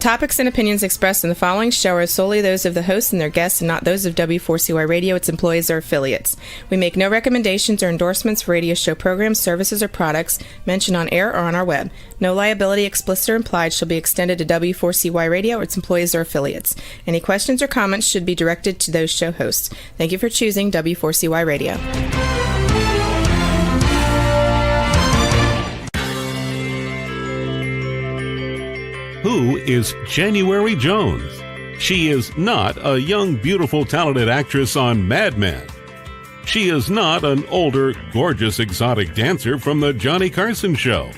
topics and opinions expressed in the following show are solely those of the hosts and their guests and not those of W4CY Radio, its employees, or affiliates. We make no recommendations or endorsements for radio show programs, services, or products mentioned on air or on our web. No liability, explicit or implied, shall be extended to W4CY Radio or its employees or affiliates. Any questions or comments should be directed to those show hosts. Thank you for choosing W4CY Radio. Who is January Jones? She is not a young, beautiful, talented actress on Mad Men. She is not an older, gorgeous, exotic dancer from the Johnny Carson Show.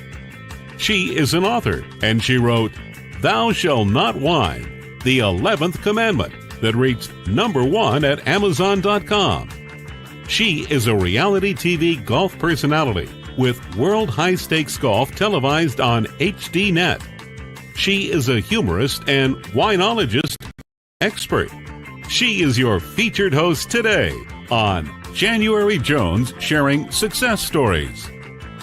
She is an author, and she wrote Thou Shalt Not Whine, the 11th Commandment, that reached #1 at Amazon.com. She is a reality TV golf personality with world high-stakes golf televised on HDNet. She is a humorist and winologist expert. She is your featured host today on January Jones Sharing Success Stories.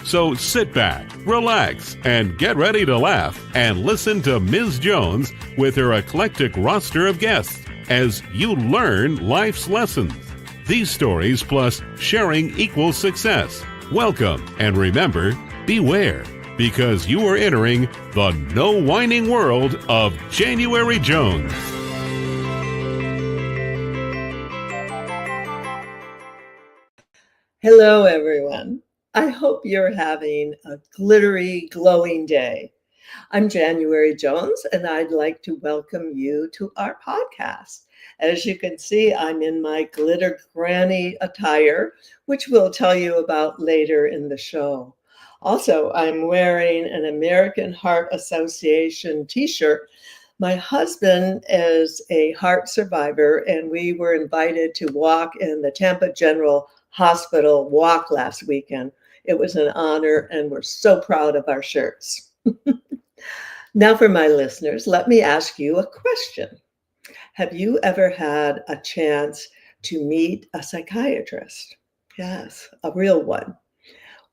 So sit back, relax, and get ready to laugh and listen to Ms. Jones with her eclectic roster of guests as you learn life's lessons. These stories plus sharing equals success. Welcome, and remember, beware, because you are entering the no whining world of January Jones. Hello, everyone. I hope you're having a glittery, glowing day. I'm January Jones, and I'd like to welcome you to our podcast. As you can see, I'm in my glitter granny attire, which we'll tell you about later in the show. Also, I'm wearing an American Heart Association t-shirt. My husband is a heart survivor, and we were invited to walk in the Tampa General Hospital walk last weekend. It was an honor, and we're so proud of our shirts. Now for my listeners, let me ask you a question. Have you ever had a chance to meet a psychiatrist? Yes, a real one.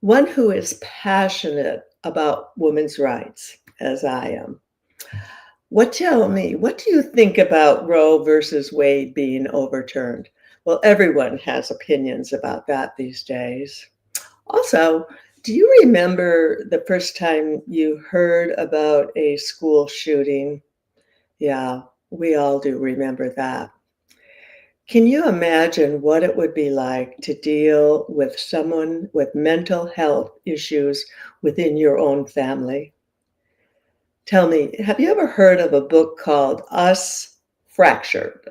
One who is passionate about women's rights, as I am. What do you think about Roe versus Wade being overturned? Well, everyone has opinions about that these days. Also, do you remember the first time you heard about a school shooting? Yeah, we all do remember that. Can you imagine what it would be like to deal with someone with mental health issues within your own family? Tell me, have you ever heard of a book called Us Fractured?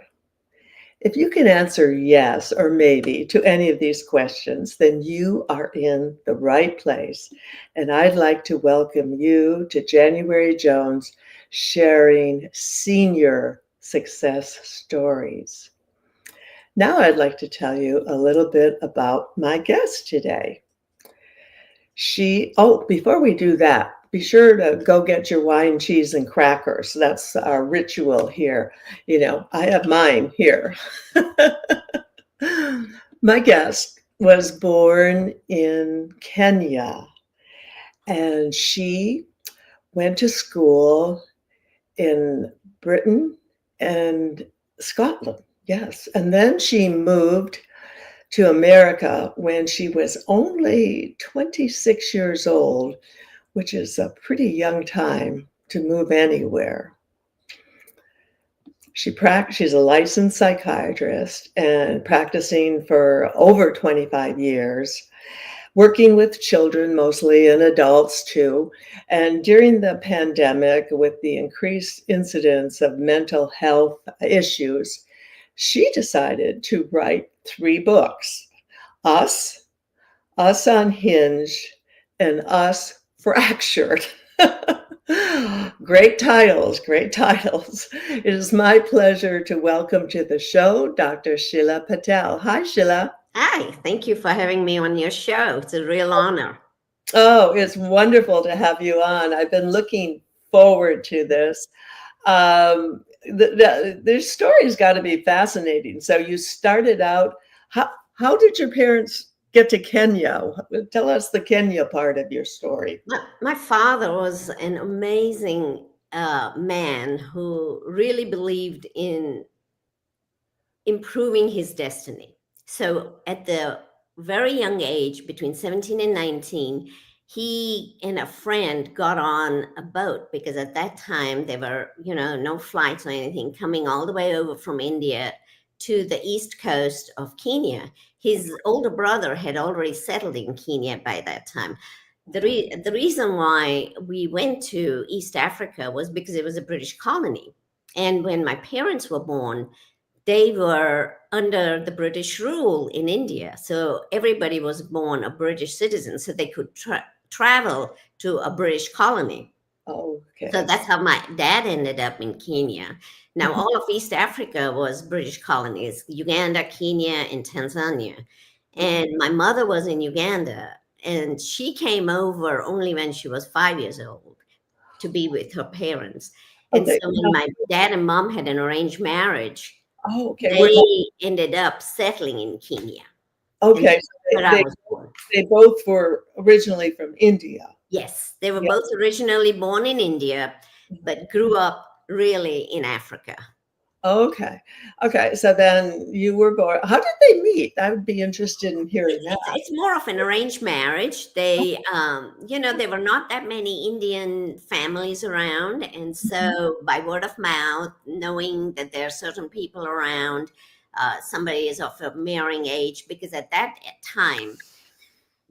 If you can answer yes or maybe to any of these questions, then you are in the right place. And I'd like to welcome you to January Jones Sharing Senior Success Stories. Now I'd like to tell you a little bit about my guest today. Before we do that, be sure to go get your wine, cheese, and crackers. That's our ritual here. You know, I have mine here. My guest was born in Kenya, and she went to school in Britain and Scotland. Yes. And then she moved to America when she was only 26 years old, which is a pretty young time to move anywhere. She's a licensed psychiatrist and practicing for over 25 years, working with children mostly and adults too. And during the pandemic, with the increased incidence of mental health issues, she decided to write 3 books, Us Unhinged, and Us Fractured. Great titles. It is my pleasure to welcome to the show Dr. Shila Patel. Hi, Shila. Hi, thank you for having me on your show. It's a real honor. Oh, it's wonderful to have you on. I've been looking forward to this. The story's got to be fascinating. So you started out, how did your parents get to Kenya? Tell us the Kenya part of your story. My father was an amazing man who really believed in improving his destiny. So at the very young age, between 17 and 19, he and a friend got on a boat, because at that time there were, no flights or anything coming all the way over from India to the east coast of Kenya. His older brother had already settled in Kenya by that time. The reason why we went to East Africa was because it was a British colony. And when my parents were born, they were under the British rule in India. So everybody was born a British citizen, so they could travel to a British colony. Oh, okay. So that's how my dad ended up in Kenya. Now, all of East Africa was British colonies, Uganda, Kenya, and Tanzania. And my mother was in Uganda, and she came over only when she was 5 years old to be with her parents. And Okay. so when my dad and mom had an arranged marriage, Oh, okay. they ended up settling in Kenya. Okay. And that's where I was born. They both were originally from India. Yes, they were Yeah. both originally born in India, but grew up really in Africa. Okay. Okay. So then you were born. How did they meet? I would be interested in hearing that. It's more of an arranged marriage. They, there were not that many Indian families around. And so by word of mouth, knowing that there are certain people around, somebody is of a marrying age, because at that time,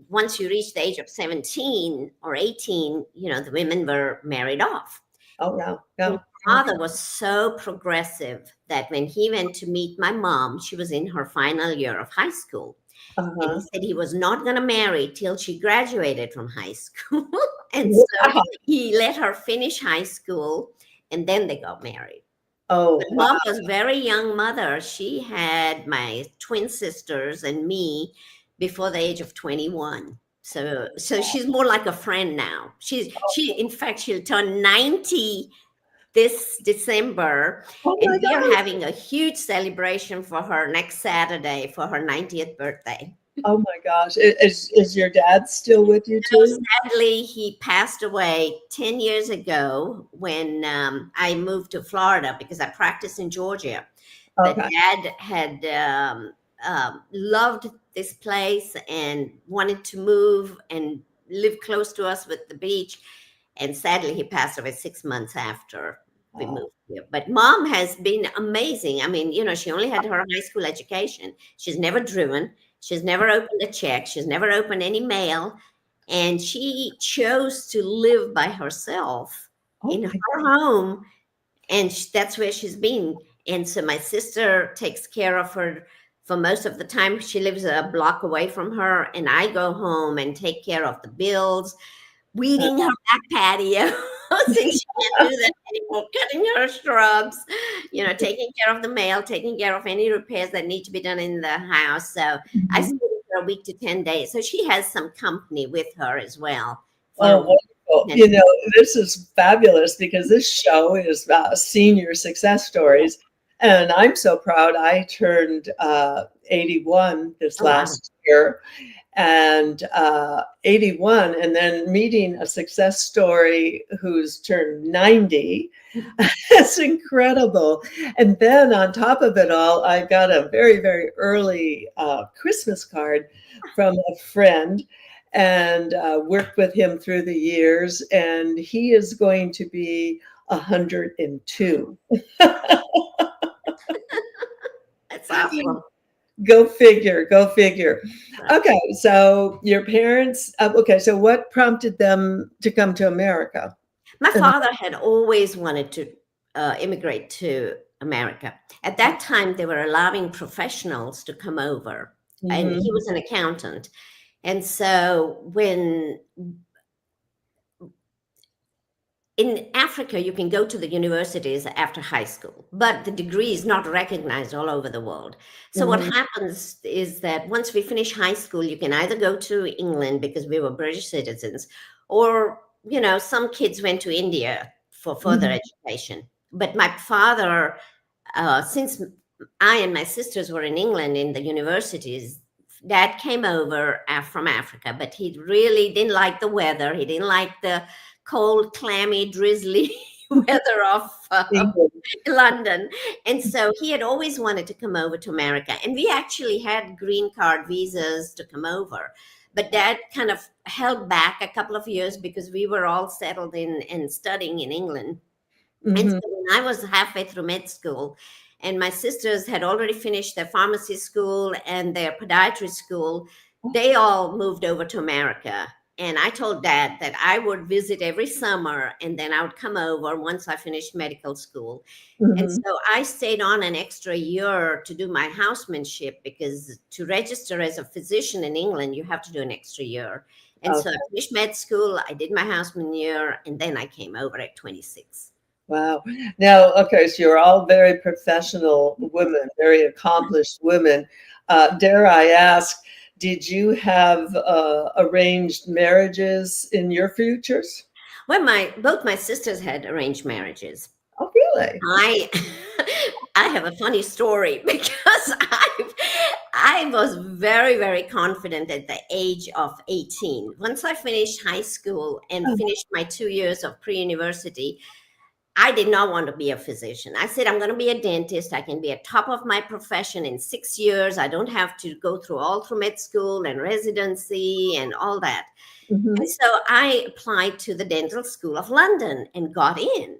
once you reach the age of 17 or 18, the women were married off. Oh, no. No. My father was so progressive that when he went to meet my mom, she was in her final year of high school. And he said he was not going to marry till she graduated from high school. And so he let her finish high school, and then they got married. Oh, but mom was a very young mother. She had my twin sisters and me before the age of 21. So she's more like a friend now. In fact, she'll turn 90 this December, and we are having a huge celebration for her next Saturday for her 90th birthday. Oh my gosh. Is your dad still with you too? Sadly, he passed away 10 years ago when I moved to Florida, because I practiced in Georgia. Okay. But dad had loved this place and wanted to move and live close to us with the beach. And sadly, he passed away 6 months after we moved here. But mom has been amazing. I mean, she only had her high school education. She's never driven. She's never opened a check. She's never opened any mail. And she chose to live by herself in her home. And that's where she's been. And so my sister takes care of her for most of the time. She lives a block away from her. And I go home and take care of the bills, weeding her back patio, since she can't do that anymore, cutting her shrubs, taking care of the mail, taking care of any repairs that need to be done in the house. So I stay with her a week to 10 days. So she has some company with her as well. Oh, wonderful. This is fabulous, because this show is senior success stories. And I'm so proud. I turned 81 this last year. And 81, and then meeting a success story who's turned 90. It's incredible. And then on top of it all, I got a very, very early Christmas card from a friend, and worked with him through the years. And he is going to be 102. That's awesome. Go figure. Okay, so your parents, so what prompted them to come to America? My father had always wanted to immigrate to America. At that time, they were allowing professionals to come over, and he was an accountant. And so when in Africa, you can go to the universities after high school, but the degree is not recognized all over the world. So what happens is that once we finish high school, you can either go to England, because we were British citizens, or, some kids went to India for further education. But my father, since I and my sisters were in England in the universities, Dad came over from Africa, but he really didn't like the weather. He didn't like the cold, clammy, drizzly weather of England. London. And so he had always wanted to come over to America. And we actually had green card visas to come over. But Dad kind of held back a couple of years because we were all settled in and studying in England. And so when I was halfway through med school, and my sisters had already finished their pharmacy school and their podiatry school, they all moved over to America. And I told Dad that I would visit every summer and then I would come over once I finished medical school. And so I stayed on an extra year to do my housemanship, because to register as a physician in England, you have to do an extra year. And so I finished med school, I did my houseman year, and then I came over at 26. Wow. Now, okay, so you're all very professional women, very accomplished women. Dare I ask, did you have arranged marriages in your futures? Well, both my sisters had arranged marriages. Oh, really? I have a funny story, because I was very, very confident at the age of 18. Once I finished high school and finished my 2 years of pre-university, I did not want to be a physician. I said, I'm going to be a dentist. I can be at top of my profession in 6 years. I don't have to go through med school and residency and all that. And so I applied to the Dental School of London and got in.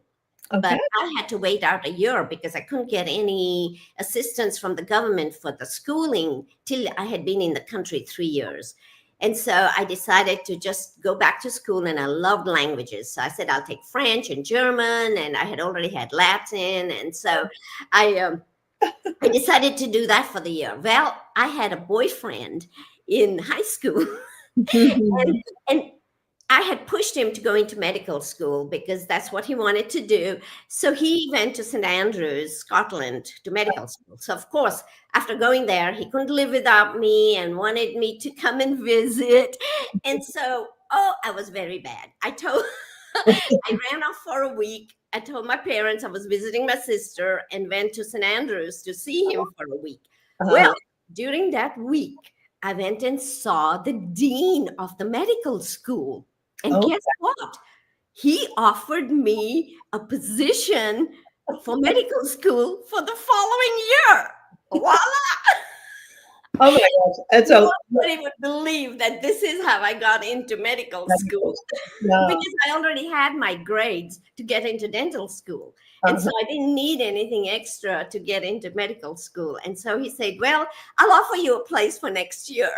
But I had to wait out a year because I couldn't get any assistance from the government for the schooling till I had been in the country 3 years. And so I decided to just go back to school, and I loved languages. So I said, I'll take French and German, and I had already had Latin. And so I decided to do that for the year. Well, I had a boyfriend in high school, and I had pushed him to go into medical school because that's what he wanted to do. So he went to St. Andrews, Scotland, to medical school. So, of course, after going there, he couldn't live without me and wanted me to come and visit. And so, I was very bad. I ran off for a week. I told my parents I was visiting my sister and went to St. Andrews to see him for a week. Well, during that week, I went and saw the dean of the medical school. And guess what? He offered me a position for medical school for the following year. Voila! Oh my gosh. Nobody would believe that this is how I got into medical school. Because I already had my grades to get into dental school. And so I didn't need anything extra to get into medical school. And so he said, well, I'll offer you a place for next year.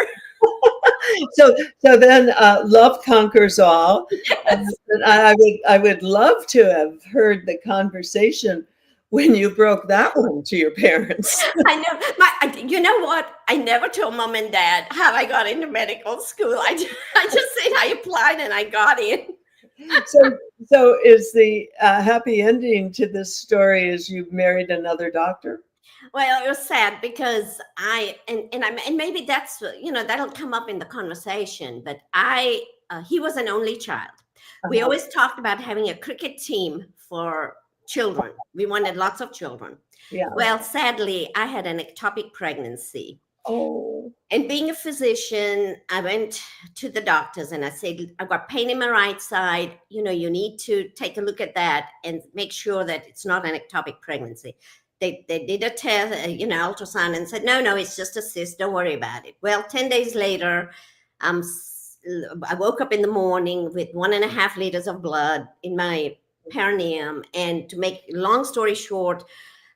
So then love conquers all. Yes. And I would love to have heard the conversation when you broke that one to your parents. I know. You know what? I never told Mom and Dad how I got into medical school. I just said I applied and I got in. So is the happy ending to this story is you married another doctor? Well, it was sad because and maybe that's, that'll come up in the conversation, but he was an only child. We always talked about having a cricket team for children. We wanted lots of children. Yeah. Well, sadly, I had an ectopic pregnancy. Oh. And being a physician, I went to the doctors and I said, I've got pain in my right side. You need to take a look at that and make sure that it's not an ectopic pregnancy. They did a test, ultrasound, and said, no, it's just a cyst. Don't worry about it. Well, 10 days later, I woke up in the morning with 1.5 liters of blood in my perineum. And to make long story short,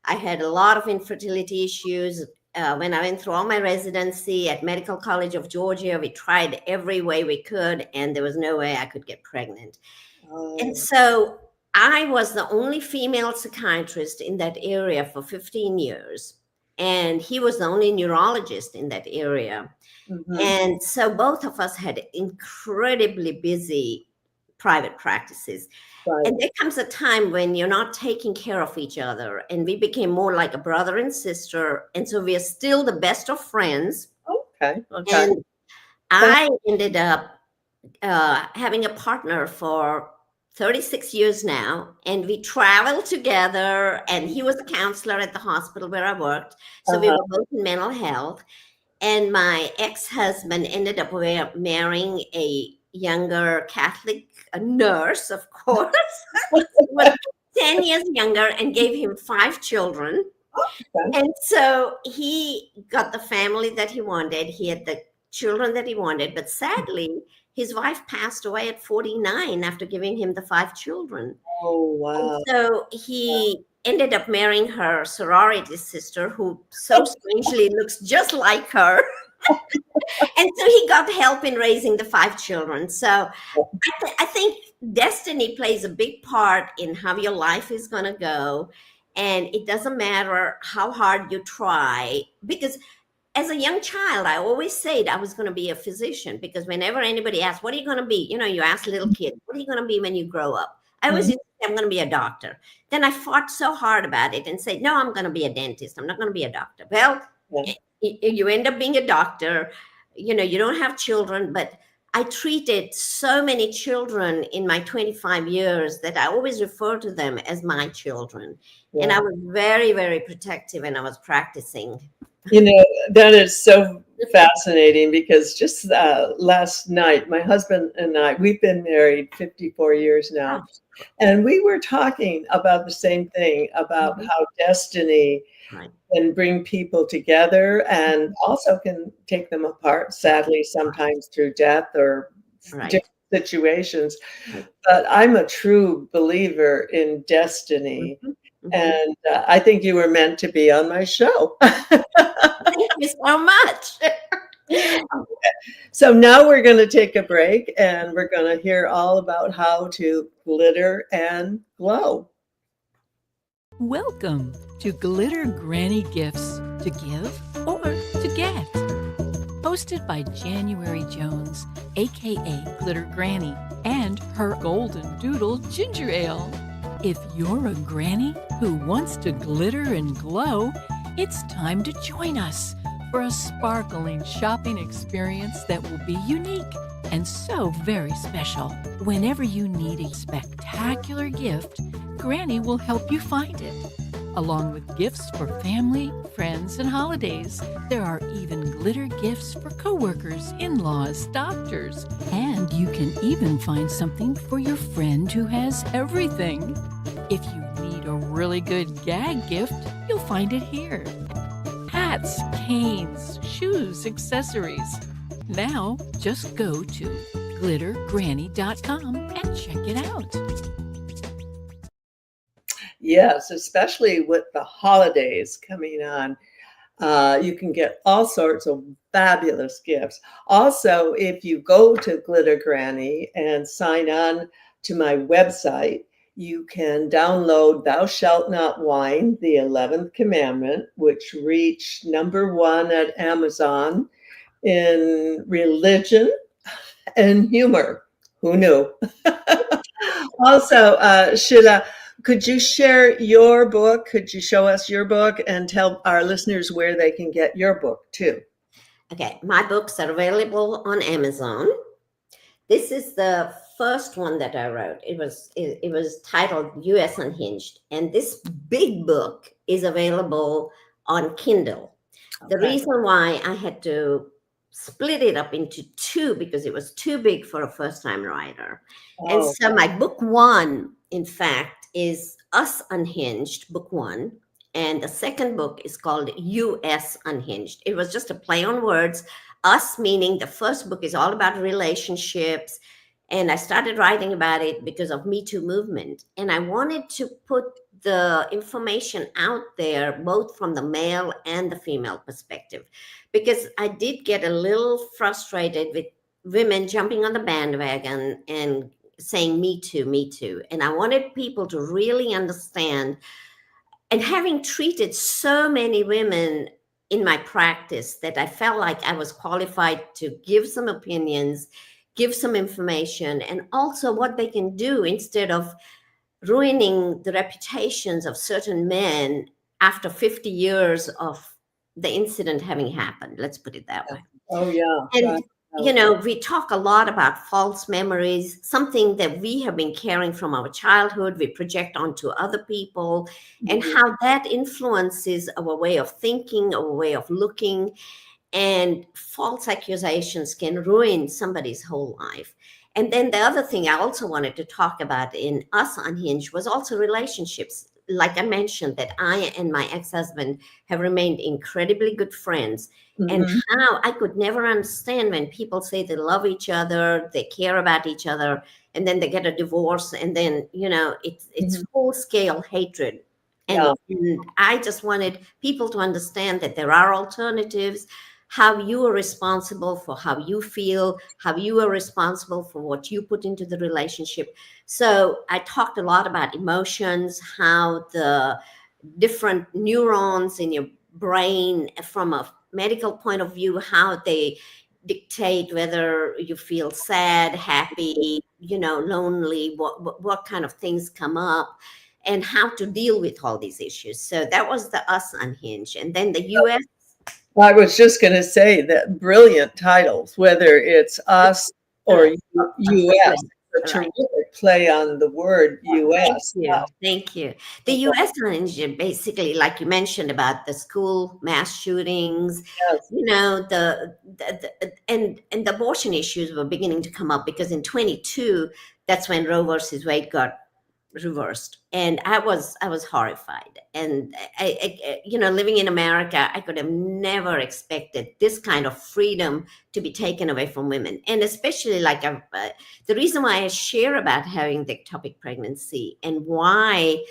I had a lot of infertility issues. When I went through all my residency at Medical College of Georgia, we tried every way we could, and there was no way I could get pregnant. Oh. And so I was the only female psychiatrist in that area for 15 years. And he was the only neurologist in that area. Mm-hmm. And so both of us had incredibly busy private practices. Right. And there comes a time when you're not taking care of each other. And we became more like a brother and sister. And so we are still the best of friends. Okay. And I ended up having a partner for 36 years now, and we traveled together, and he was a counselor at the hospital where I worked. So we were both in mental health. And my ex-husband ended up marrying a younger Catholic nurse, of course. 10 years younger, and gave him 5 children. Okay. And so he got the family that he wanted. He had the children that he wanted. But sadly, his wife passed away at 49 after giving him the 5 children. Oh, And wow. so he ended up marrying her sorority sister, who so strangely looks just like her. And so he got help in raising the 5 children. So I think destiny plays a big part in how your life is going to go. And it doesn't matter how hard you try, because as a young child, I always said I was going to be a physician, because whenever anybody asks, what are you going to be? You ask little kids, what are you going to be when you grow up? I always used to say, I'm going to be a doctor. Then I fought so hard about it and said, no, I'm going to be a dentist. I'm not going to be a doctor. Well, you end up being a doctor. You don't have children, but I treated so many children in my 25 years that I always refer to them as my children. Yeah. And I was very, very protective when I was practicing. That is so fascinating, because just last night, my husband and I, we've been married 54 years now. Oh. And we were talking about the same thing, about how destiny can bring people together and also can take them apart, sadly, sometimes through death or different situations. But I'm a true believer in destiny. And I think you were meant to be on my show. Thank you so much. So now we're going to take a break, and we're going to hear all about how to glitter and glow. Welcome to Glitter Granny Gifts, to give or to get. Hosted by January Jones, aka Glitter Granny, and her Golden Doodle Ginger Ale. If you're a granny who wants to glitter and glow, it's time to join us for a sparkling shopping experience that will be unique and so very special. Whenever you need a spectacular gift, Granny will help you find it. Along with gifts for family, friends, and holidays, there are even glitter gifts for coworkers, in-laws, doctors, and you can even find something for your friend who has everything. If you need a really good gag gift, you'll find it here. Hats, canes, shoes, accessories. Now, just go to glittergranny.com and check it out. Yes, especially with the holidays coming on. You can get all sorts of fabulous gifts. Also, if you go to Glitter Granny and sign on to my website, you can download Thou Shalt Not Whine, the 11th Commandment, which reached #1 at Amazon in religion and humor. Who knew? Also, Shila, could you share your book? Could you show us your book and tell our listeners where they can get your book too? Okay, my books are available on Amazon. This is the first one that I wrote. It was titled U.S. Unhinged, and this big book is available on Kindle. Okay. The reason why I had to split it up into 2 because it was too big for a first-time writer. Oh, and so my book 1, in fact, is Us Unhinged, book 1. And the second book is called U.S. Unhinged. It was just a play on words. Us meaning the first book is all about relationships. And I started writing about it because of Me Too movement. And I wanted to put the information out there, both from the male and the female perspective, because I did get a little frustrated with women jumping on the bandwagon and saying, me too, me too. And I wanted people to really understand. And having treated so many women in my practice, that I felt like I was qualified to give some opinions, give some information, and also what they can do instead of ruining the reputations of certain men after 50 years of the incident having happened. Let's put it that way. Oh, yeah. And we talk a lot about false memories, something that we have been carrying from our childhood, we project onto other people, and how that influences our way of thinking, our way of looking, and false accusations can ruin somebody's whole life. And then the other thing I also wanted to talk about in Us Unhinged was also relationships. Like I mentioned, that I and my ex-husband have remained incredibly good friends. And how I could never understand when people say they love each other, they care about each other, and then they get a divorce, and then, it's full-scale hatred. And I just wanted people to understand that there are alternatives, how you are responsible for how you feel, how you are responsible for what you put into the relationship. So I talked a lot about emotions, how the different neurons in your brain, from a medical point of view, how they dictate whether you feel sad, happy, lonely, what kind of things come up, and how to deal with all these issues. So that was the Us Unhinged. And then the US. I was just going to say that brilliant titles, whether it's Us or US, a terrific play on the word US. Thank you. The US Unhinged, basically, like you mentioned about the school mass shootings, and the abortion issues were beginning to come up, because in 22, that's when Roe versus Wade got reversed, and I was horrified. And I living in America, I could have never expected this kind of freedom to be taken away from women. And especially the reason why I share about having the ectopic pregnancy and why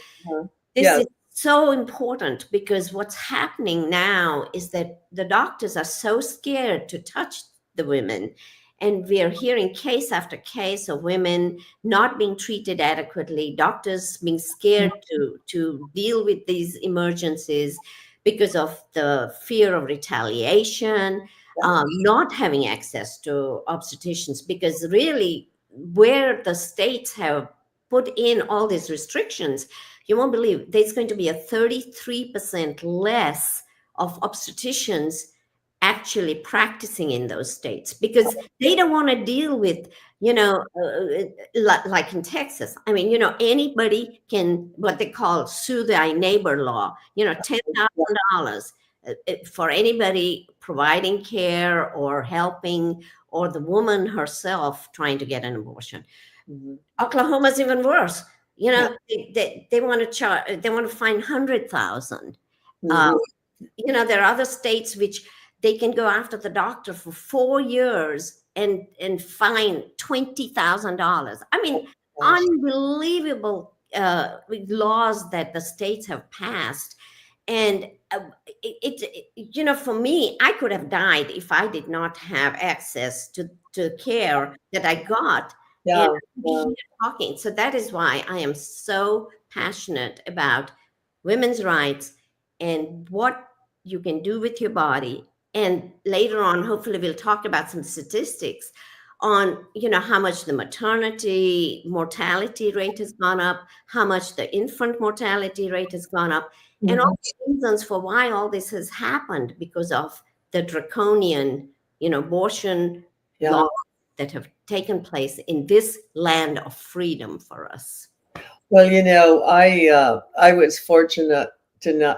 this is so important, because what's happening now is that the doctors are so scared to touch the women. And we are hearing case after case of women not being treated adequately, doctors being scared to deal with these emergencies because of the fear of retaliation, not having access to obstetricians, because really where the states have put in all these restrictions, you won't believe there's going to be a 33% less of obstetricians actually practicing in those states, because they don't want to deal with, like in Texas. I mean, anybody can, what they call sue thy neighbor law, $10,000 for anybody providing care or helping, or the woman herself trying to get an abortion. Oklahoma's even worse. They want to charge, they want to fine 100,000. There are other states which they can go after the doctor for 4 years and fine $20,000. I mean, unbelievable laws that the states have passed. And for me, I could have died if I did not have access to care that I got. Talking. So that is why I am so passionate about women's rights and what you can do with your body. And later on, hopefully we'll talk about some statistics on, how much the maternity mortality rate has gone up, how much the infant mortality rate has gone up, and all the reasons for why all this has happened, because of the draconian, abortion laws that have taken place in this land of freedom for us. Well, I was fortunate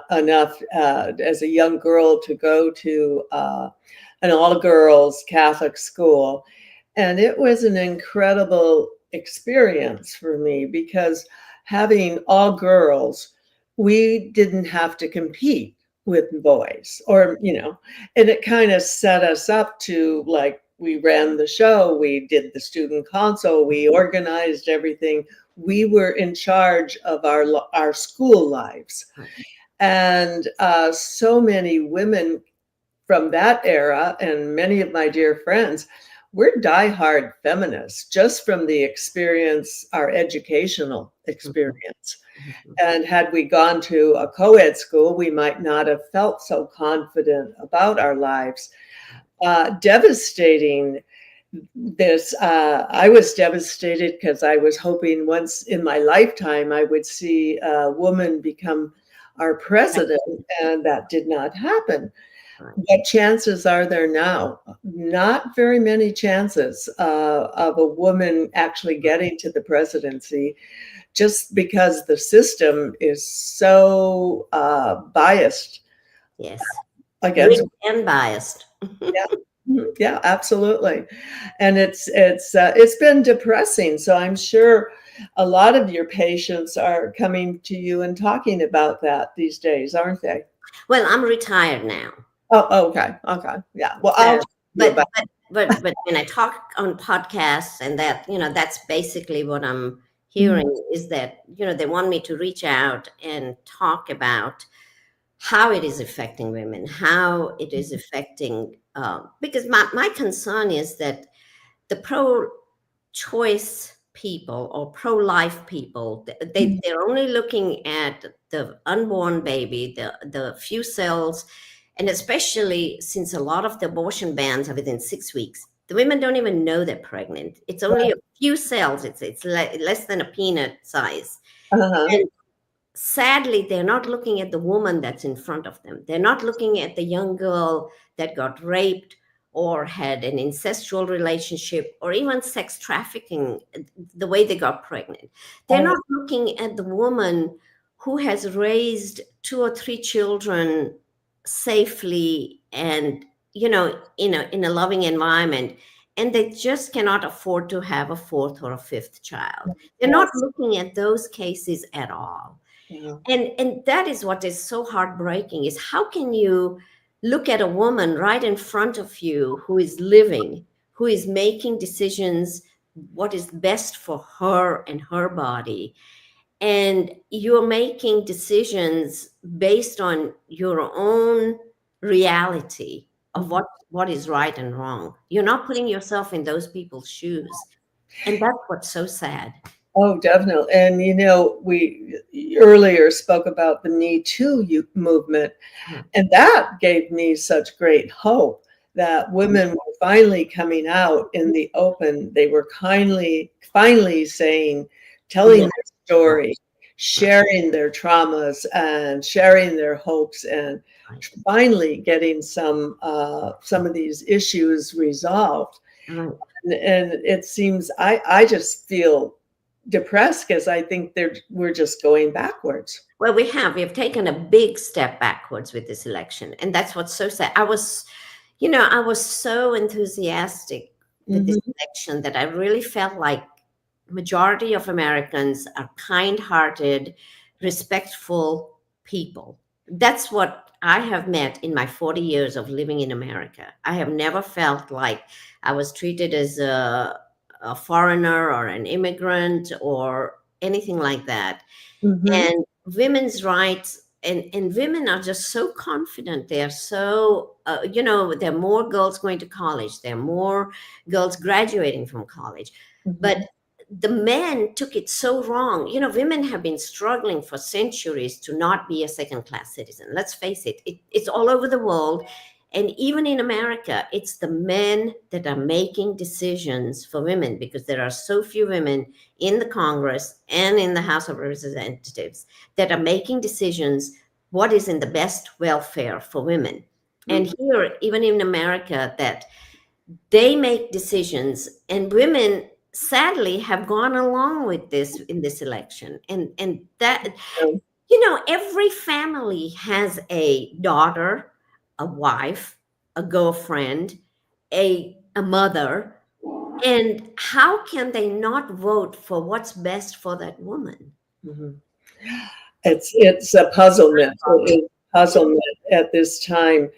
enough as a young girl to go to an all-girls Catholic school. And it was an incredible experience for me, because having all girls, we didn't have to compete with boys, or, and it kind of set us up to, like, we ran the show, we did the student council, we organized everything. We were in charge of our school lives. And so many women from that era, and many of my dear friends, we're diehard feminists just from the experience, our educational experience. And had we gone to a co-ed school, we might not have felt so confident about our lives. Devastating. I was devastated because I was hoping once in my lifetime I would see a woman become our president, and that did not happen. What chances are there now? Not very many chances of a woman actually getting to the presidency, just because the system is so biased. Yes. Against and biased. Yeah, absolutely. And it's been depressing. So I'm sure a lot of your patients are coming to you and talking about that these days, aren't they? Well, I'm retired now. Oh, okay. Okay. Yeah. Well, I'll So, talk to you but about. but when I talk on podcasts, and that, that's basically what I'm Mhm. hearing, is that, they want me to reach out and talk about how it is affecting women, how it is affecting, because my concern is that the pro-choice people or pro-life people, they're only looking at the unborn baby, the few cells, and especially since a lot of the abortion bans are within 6 weeks, the women don't even know they're pregnant. It's only a few cells. It's less than a peanut size. Uh-huh. And sadly, they're not looking at the woman that's in front of them. They're not looking at the young girl that got raped or had an incestual relationship or even sex trafficking, the way they got pregnant. They're not looking at the woman who has raised 2 or 3 children safely and, in a loving environment, and they just cannot afford to have a 4th or a 5th child. They're not looking at those cases at all. Yeah. And that is what is so heartbreaking, is how can you look at a woman right in front of you who is living, who is making decisions, what is best for her and her body, and you're making decisions based on your own reality of what is right and wrong. You're not putting yourself in those people's shoes. And that's what's so sad. Oh, definitely. And we earlier spoke about the Me Too movement, and that gave me such great hope that women were finally coming out in the open. They were finally saying, telling their story, sharing their traumas and sharing their hopes, and finally getting some of these issues resolved. And it seems I just feel depressed because I think we're just going backwards. Well, we have taken a big step backwards with this election, and that's what's so sad. I was so enthusiastic with this election that I really felt like majority of Americans are kind-hearted, respectful people. That's what I have met in my 40 years of living in America. I have never felt like I was treated as a foreigner or an immigrant or anything like that. And women's rights, and women are just so confident. They are so, there are more girls going to college. There are more girls graduating from college. But the men took it so wrong. Women have been struggling for centuries to not be a second-class citizen. Let's face it, it's all over the world. And even in America, it's the men that are making decisions for women, because there are so few women in the Congress and in the House of Representatives that are making decisions what is in the best welfare for women. And here, even in America, that they make decisions, and women sadly have gone along with this in this election. And that, every family has a daughter, a wife, a girlfriend, a mother, and how can they not vote for what's best for that woman? It's a puzzlement. It's a puzzlement at this time.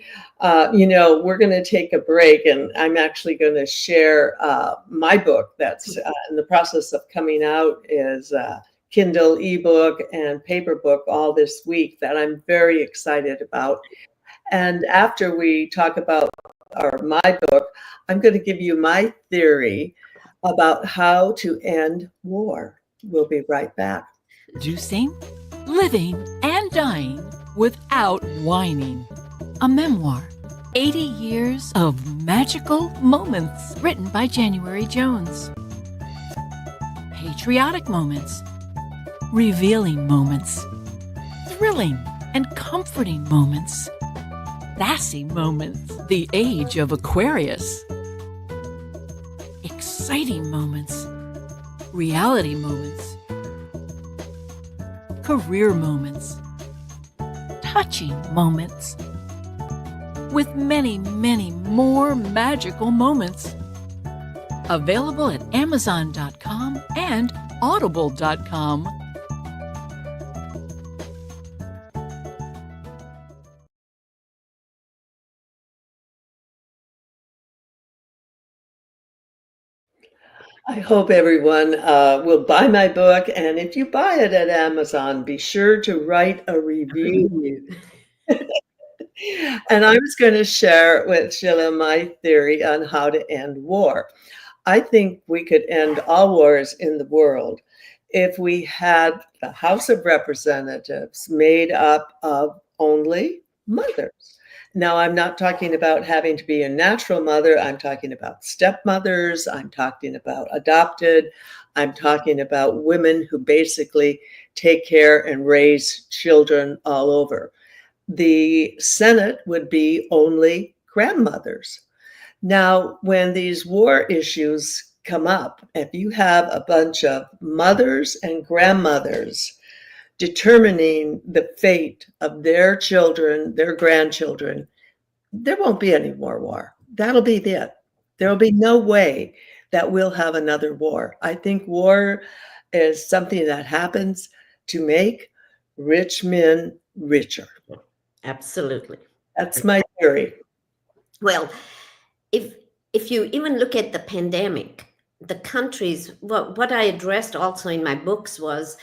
We're going to take a break, and I'm actually going to share my book that's in the process of coming out, is Kindle ebook and paper book all this week, that I'm very excited about. And after we talk about my book, I'm going to give you my theory about how to end war. We'll be right back. Juicing, living, and dying without whining. A memoir. 80 years of magical moments, written by January Jones. Patriotic moments. Revealing moments. Thrilling and comforting moments. Sassy moments. The age of Aquarius. Exciting moments. Reality moments. Career moments. Touching moments. with many, many more magical moments. Available at Amazon.com and Audible.com. I hope everyone will buy my book. And if you buy it at Amazon, be sure to write a review. And I was going to share with Sheila my theory on how to end war. I think we could end all wars in the world if we had the House of Representatives made up of only mothers. Now, I'm not talking about having to be a natural mother. I'm talking about stepmothers. I'm talking about adopted. I'm talking about women who basically take care and raise children all over. The Senate would be only grandmothers. Now, when these war issues come up, if you have a bunch of mothers and grandmothers determining the fate of their children, their grandchildren, there won't be any more war. That'll be it. There'll be no way that we'll have another war. I think war is something that happens to make rich men richer. Absolutely. That's my theory. Well, if you even look at the pandemic, the countries, what I addressed also in my books was,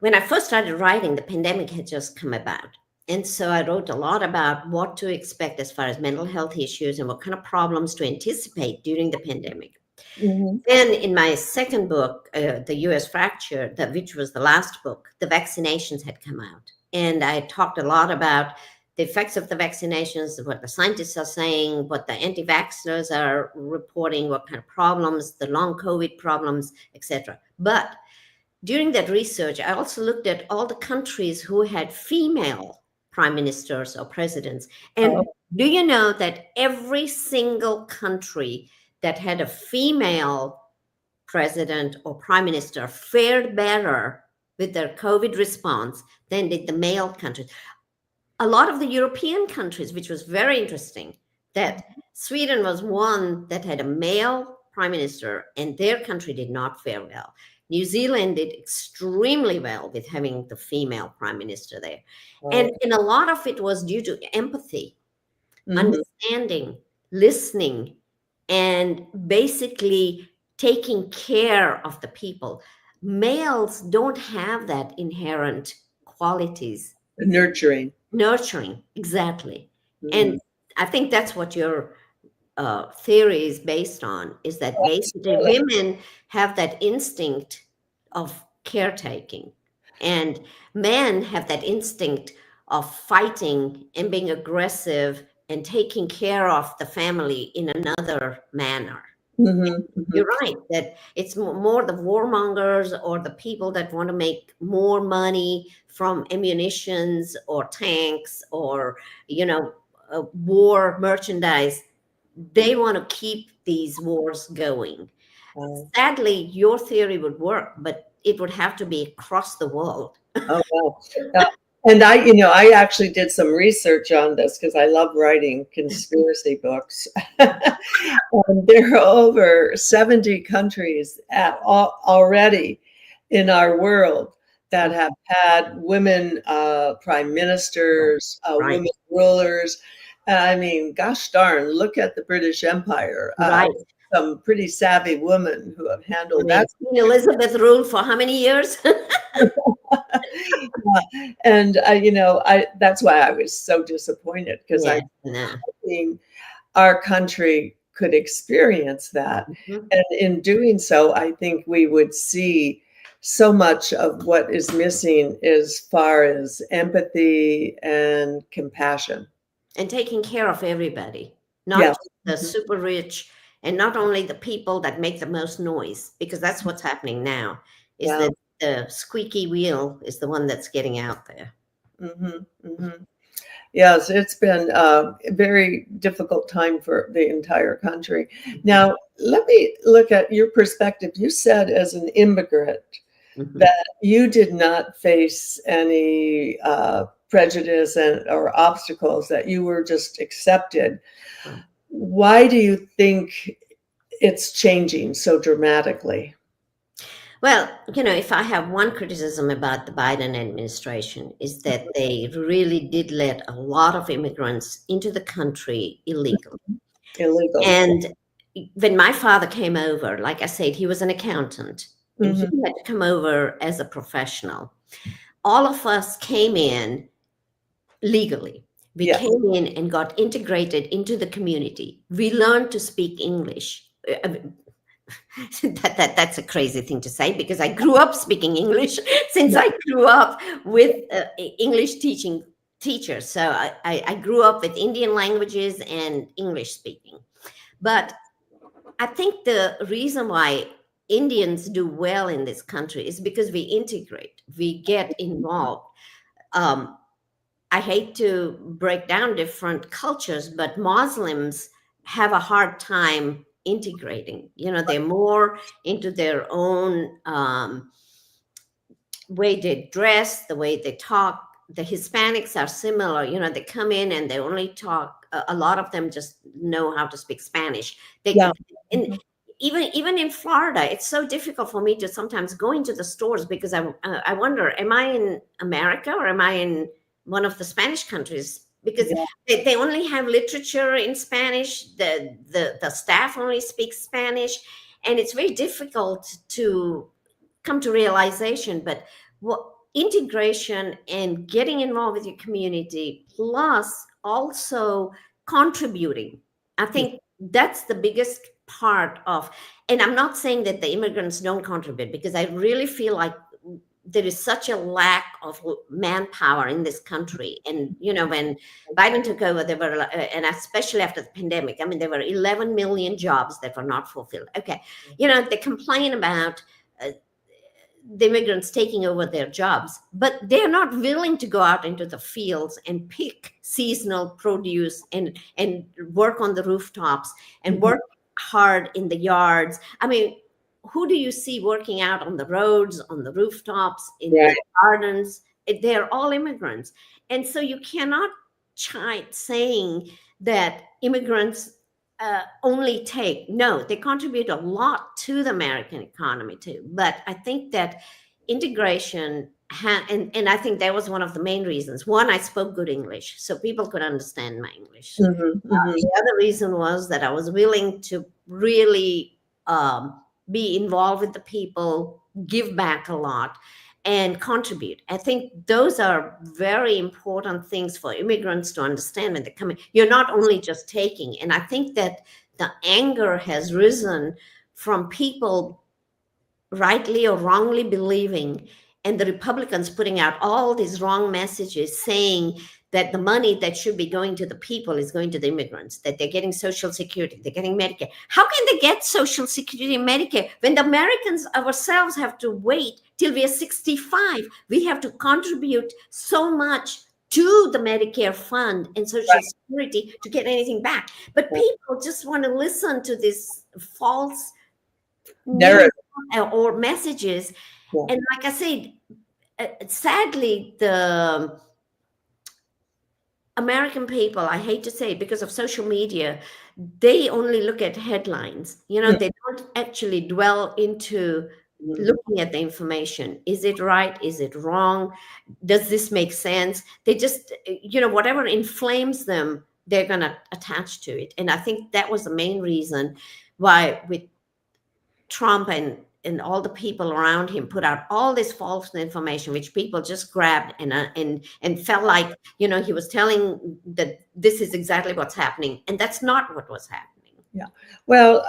when I first started writing, the pandemic had just come about. And so I wrote a lot about what to expect as far as mental health issues and what kind of problems to anticipate during the pandemic. Mm-hmm. Then in my second book, The U.S. Fracture, which was the last book, the vaccinations had come out. And I talked a lot about the effects of the vaccinations, what the scientists are saying, what the anti-vaxxers are reporting, what kind of problems, the long COVID problems, etc. But during that research, I also looked at all the countries who had female prime ministers or presidents. And do you know that every single country that had a female president or prime minister fared better with their COVID response than did the male countries? A lot of the European countries, which was very interesting, that Sweden was one that had a male prime minister and their country did not fare well. New Zealand did extremely well with having the female prime minister there. And a lot of it was due to empathy, understanding, listening, and basically taking care of the people. Males don't have that inherent qualities. Nurturing, exactly. And I think that's what your theory is based on, is that basically women have that instinct of caretaking and men have that instinct of fighting and being aggressive and taking care of the family in another manner. You're right that it's more the warmongers or the people that want to make more money from ammunitions or tanks or, war merchandise. They want to keep these wars going. Sadly, your theory would work, but it would have to be across the world. And I actually did some research on this because I love writing conspiracy books. And there are over 70 countries already in our world that have had women prime ministers, women rulers. I mean, gosh darn, look at the British Empire. Some pretty savvy women who have handled that. Queen Elizabeth ruled for how many years? And that's why I was so disappointed, because I think our country could experience that. And in doing so, I think we would see so much of what is missing as far as empathy and compassion. And taking care of everybody, not just the super rich, and not only the people that make the most noise, because that's what's happening now, is that the squeaky wheel is the one that's getting out there. Yes, it's been a very difficult time for the entire country. Now, let me look at your perspective. You said as an immigrant that you did not face any prejudice or obstacles, that you were just accepted. Why do you think it's changing so dramatically? Well, if I have one criticism about the Biden administration, is that they really did let a lot of immigrants into the country illegally. Illegal. And when my father came over, like I said, he was an accountant, and he had to come over as a professional. All of us came in legally. We came in and got integrated into the community. We learned to speak English. That's a crazy thing to say, because I grew up speaking English since I grew up with English teachers. So I grew up with Indian languages and English speaking. But I think the reason why Indians do well in this country is because we integrate, we get involved. I hate to break down different cultures, but Muslims have a hard time integrating. They're more into their own way they dress, the way they talk. The Hispanics are similar. They come in and they only talk. A lot of them just know how to speak Spanish. And even in Florida, it's so difficult for me to sometimes go into the stores, because I wonder, am I in America or am I in one of the Spanish countries? Because they only have literature in Spanish. The staff only speaks Spanish, and it's very difficult to come to realization. But integration and getting involved with your community, plus also contributing, I think that's the biggest part of. And I'm not saying that the immigrants don't contribute, because I really feel like there is such a lack of manpower in this country. And, when Biden took over, there were, and especially after the pandemic, there were 11 million jobs that were not fulfilled. Okay. They complain about the immigrants taking over their jobs, but they're not willing to go out into the fields and pick seasonal produce and work on the rooftops and work hard in the yards. Who do you see working out on the roads, on the rooftops, in the gardens? They're all immigrants. And so you cannot chide saying that immigrants only they contribute a lot to the American economy too. But I think that integration, and I think that was one of the main reasons. One, I spoke good English, so people could understand my English. The other reason was that I was willing to really be involved with the people, give back a lot, and contribute. I think those are very important things for immigrants to understand when they're coming. You're not only just taking. And I think that the anger has risen from people rightly or wrongly believing, and the Republicans putting out all these wrong messages saying that the money that should be going to the people is going to the immigrants, that they're getting Social Security, they're getting Medicare. How can they get Social Security and Medicare when the Americans ourselves have to wait till we are 65? We have to contribute so much to the Medicare fund and Social Security to get anything back. But people just want to listen to this false narrative or messages. And like I said, sadly, the American people, I hate to say it, because of social media, they only look at headlines. They don't actually dwell into looking at the information. Is it right? Is it wrong? Does this make sense? They just, whatever inflames them, they're going to attach to it. And I think that was the main reason why with Trump and all the people around him put out all this false information, which people just grabbed and felt like, he was telling that this is exactly what's happening. And that's not what was happening. Yeah. Well,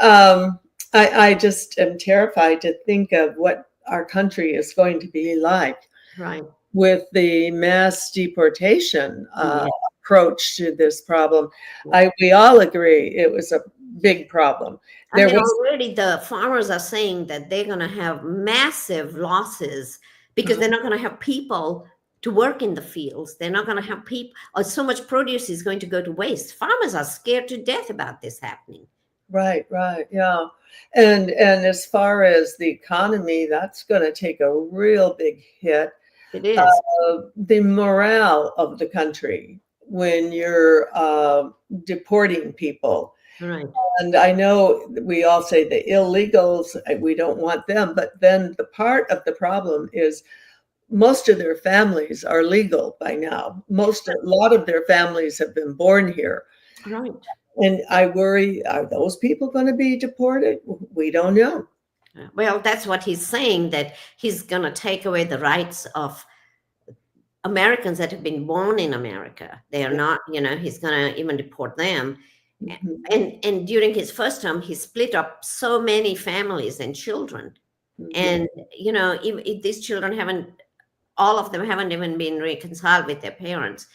I just am terrified to think of what our country is going to be like with the mass deportation approach to this problem. We all agree it was a big problem. Already the farmers are saying that they're going to have massive losses because they're not going to have people to work in the fields. They're not going to have people, or so much produce is going to go to waste. Farmers are scared to death about this happening. Right. Yeah. And as far as the economy, that's going to take a real big hit. It is. The morale of the country when you're deporting people. Right. And I know we all say the illegals, we don't want them, but then the part of the problem is most of their families are legal by now. A lot of their families have been born here. Right. And I worry, are those people going to be deported? We don't know. Well, that's what he's saying, that he's going to take away the rights of Americans that have been born in America. They are not, he's going to even deport them. Mm-hmm. And during his first term, he split up so many families and children. Mm-hmm. And, if these children all of them haven't even been reconciled with their parents.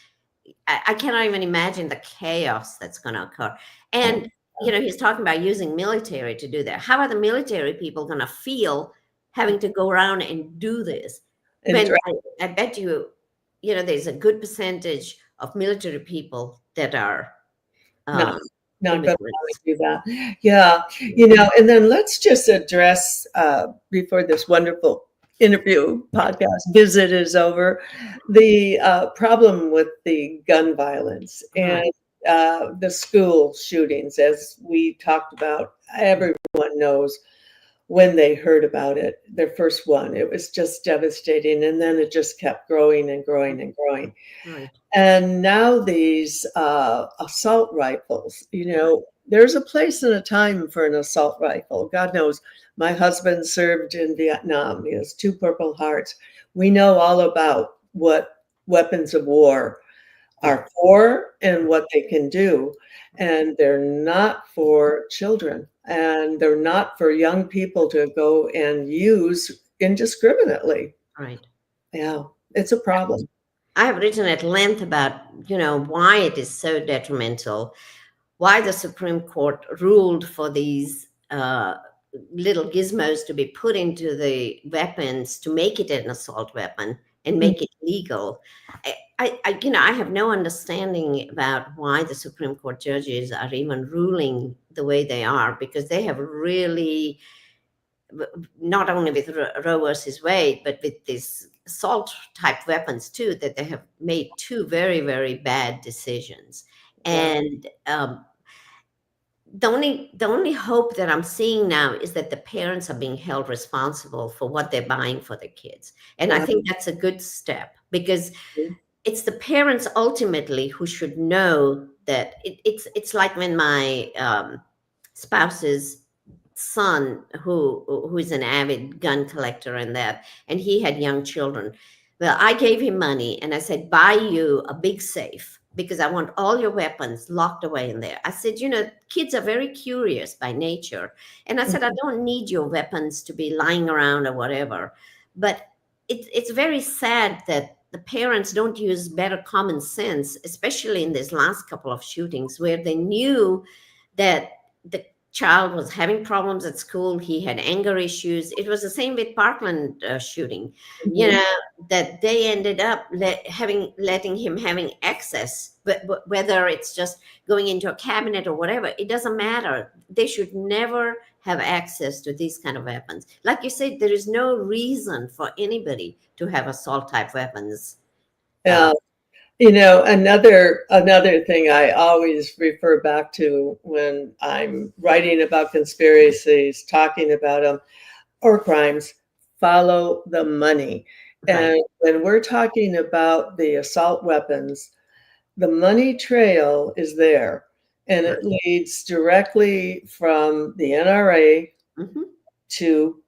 I cannot even imagine the chaos that's going to occur. And, he's talking about using military to do that. How are the military people going to feel having to go around and do this? When I bet you, there's a good percentage of military people that are not going to do that. Yeah. And then let's just address before this wonderful interview podcast visit is over, the problem with the gun violence and the school shootings. As we talked about, everyone knows when they heard about it, their first one, it was just devastating. And then it just kept growing and growing and growing. Right. And now these assault rifles, there's a place and a time for an assault rifle. God knows. My husband served in Vietnam. He has 2 Purple Hearts. We know all about what weapons of war are for and what they can do. And they're not for children. And they're not for young people to go and use indiscriminately. Right. Yeah, it's a problem. I have written at length about, why it is so detrimental, why the Supreme Court ruled for these little gizmos to be put into the weapons to make it an assault weapon and make it legal. I have no understanding about why the Supreme Court judges are even ruling the way they are, because they have really, not only with Roe versus Wade, but with these assault type weapons too, that they have made 2 very, very bad decisions. And the only hope that I'm seeing now is that the parents are being held responsible for what they're buying for their kids. And I think that's a good step, because it's the parents ultimately who should know that it's like when my spouse's son, who is an avid gun collector and he had young children. Well, I gave him money and I said, buy you a big safe, because I want all your weapons locked away in there. I said, kids are very curious by nature. And I said, I don't need your weapons to be lying around or whatever. But it's very sad that the parents don't use better common sense, especially in these last couple of shootings where they knew that the child was having problems at school. He had anger issues. It was the same with Parkland shooting, that they ended up letting him having access, but whether it's just going into a cabinet or whatever, it doesn't matter. They should never have access to these kind of weapons. Like you said, there is no reason for anybody to have assault type weapons. Another thing I always refer back to when I'm writing about conspiracies, talking about them, or crimes, follow the money. Right. And when we're talking about the assault weapons, the money trail is there, and it leads directly from the NRA to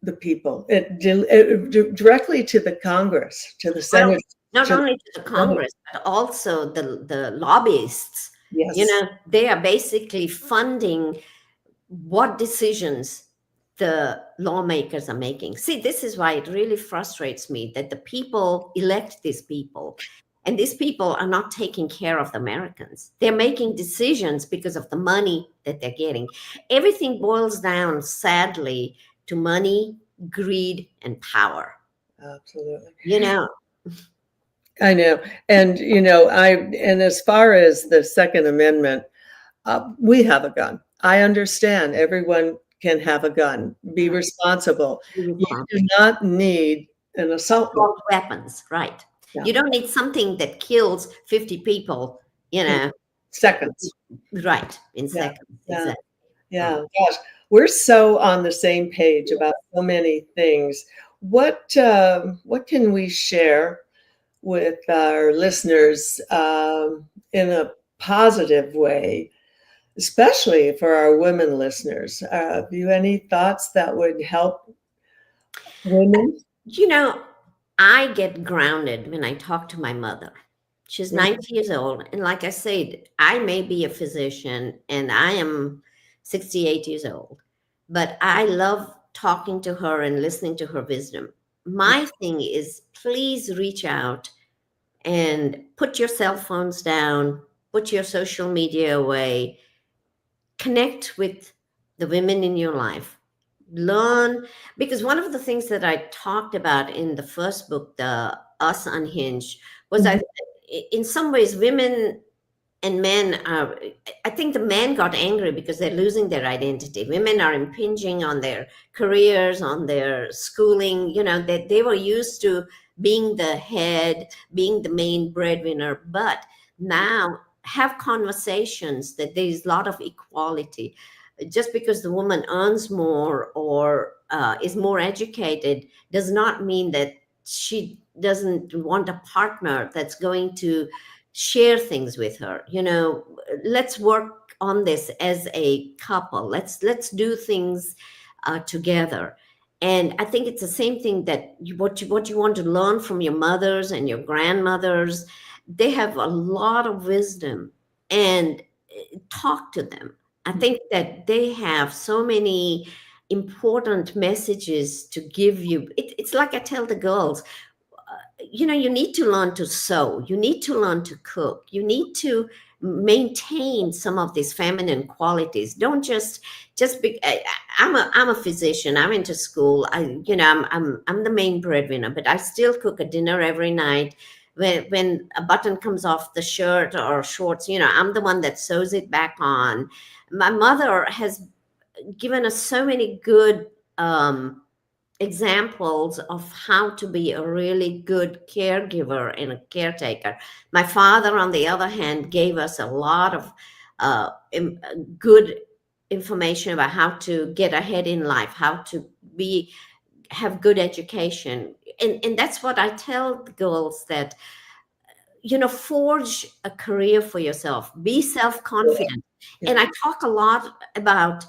the people, directly to the Congress, to the Senate. Not only to the Congress, but also the lobbyists. Yes. They are basically funding what decisions the lawmakers are making. See, this is why it really frustrates me that the people elect these people, and these people are not taking care of the Americans. They're making decisions because of the money that they're getting. Everything boils down, sadly, to money, greed, and power. Absolutely. I know. And, and as far as the Second Amendment, we have a gun. I understand everyone can have a gun, be responsible. You do not need an assault weapons, right? Yeah. You don't need something that kills 50 people, seconds. Right, in seconds. Yeah. Exactly. Yeah. Gosh, we're so on the same page about so many things. What can we share with our listeners in a positive way, especially for our women listeners? Have you any thoughts that would help women? I get grounded when I talk to my mother. She's 90 years old. And like I said, I may be a physician and I am 68 years old, but I love talking to her and listening to her wisdom. My thing is, please reach out and put your cell phones down, put your social media away, connect with the women in your life, learn, because one of the things that I talked about in the first book, the Us Unhinged, was in some ways women and men are, I think the men got angry because they're losing their identity. Women are impinging on their careers, on their schooling, that they were used to being the head, being the main breadwinner, but now have conversations that there is a lot of equality. Just because the woman earns more or is more educated does not mean that she doesn't want a partner that's going to share things with her. Let's work on this as a couple. Let's do things together. And I think it's the same thing that what you want to learn from your mothers and your grandmothers. They have a lot of wisdom, and talk to them. I think that they have so many important messages to give you. It's like I tell the girls, you need to learn to sew. You need to learn to cook. You need to maintain some of these feminine qualities. Don't just be. I'm a physician. I'm into school. I'm the main breadwinner, but I still cook a dinner every night. When a button comes off the shirt or shorts, I'm the one that sews it back on. My mother has given us so many good examples of how to be a really good caregiver and a caretaker. My father, on the other hand, gave us a lot of good information about how to get ahead in life, how to have good education. And that's what I tell the girls, that, forge a career for yourself, be self-confident. Yeah. And I talk a lot about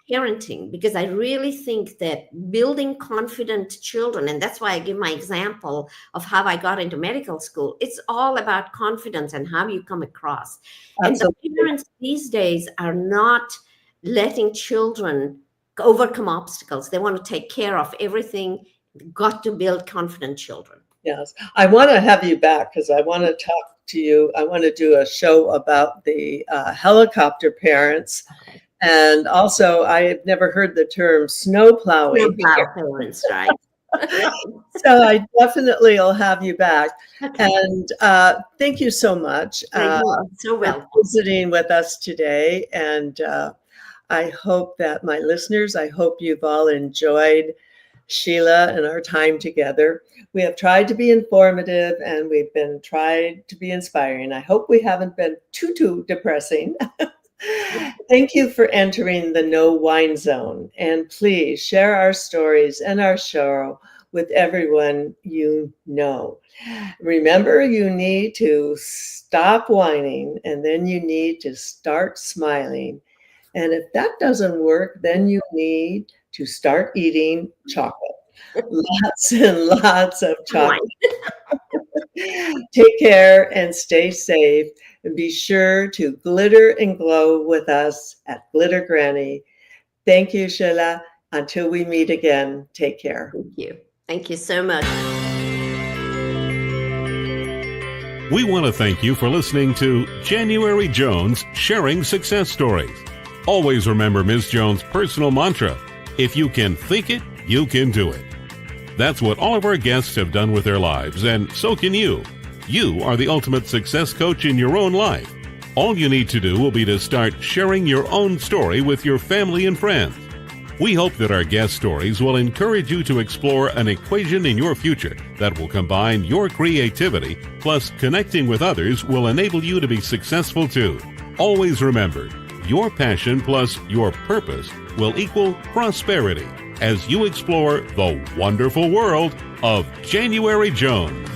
parenting, because I really think that building confident children, and that's why I give my example of how I got into medical school. It's all about confidence and how you come across. Absolutely. And the parents these days are not letting children overcome obstacles. They want to take care of everything. Got to build confident children. Yes. I want to have you back because I want to talk to you. I want to do a show about the helicopter parents. Okay. And also, I had never heard the term snow plowing. Snow parents, right? So I definitely will have you back. Okay. And thank you so much so well for visiting with us today. And I hope that my listeners, I hope you've all enjoyed Shila and our time together. We have tried to be informative and we've been tried to be inspiring. I hope we haven't been too depressing. Thank you for entering the No Wine Zone. And please share our stories and our show with everyone you know. Remember, you need to stop whining and then you need to start smiling. And if that doesn't work, then you need to start eating chocolate. Lots and lots of chocolate. Take care and stay safe. And be sure to glitter and glow with us at Glitter Granny. Thank you, Shila. Until we meet again, take care. Thank you. Thank you so much. We want to thank you for listening to January Jones Sharing Success Stories. Always remember Ms. Jones' personal mantra: if you can think it, you can do it. That's what all of our guests have done with their lives, and so can you. You are the ultimate success coach in your own life. All you need to do will be to start sharing your own story with your family and friends. We hope that our guest stories will encourage you to explore an equation in your future that will combine your creativity, plus connecting with others will enable you to be successful too. Always remember, your passion plus your purpose will equal prosperity as you explore the wonderful world of January Jones.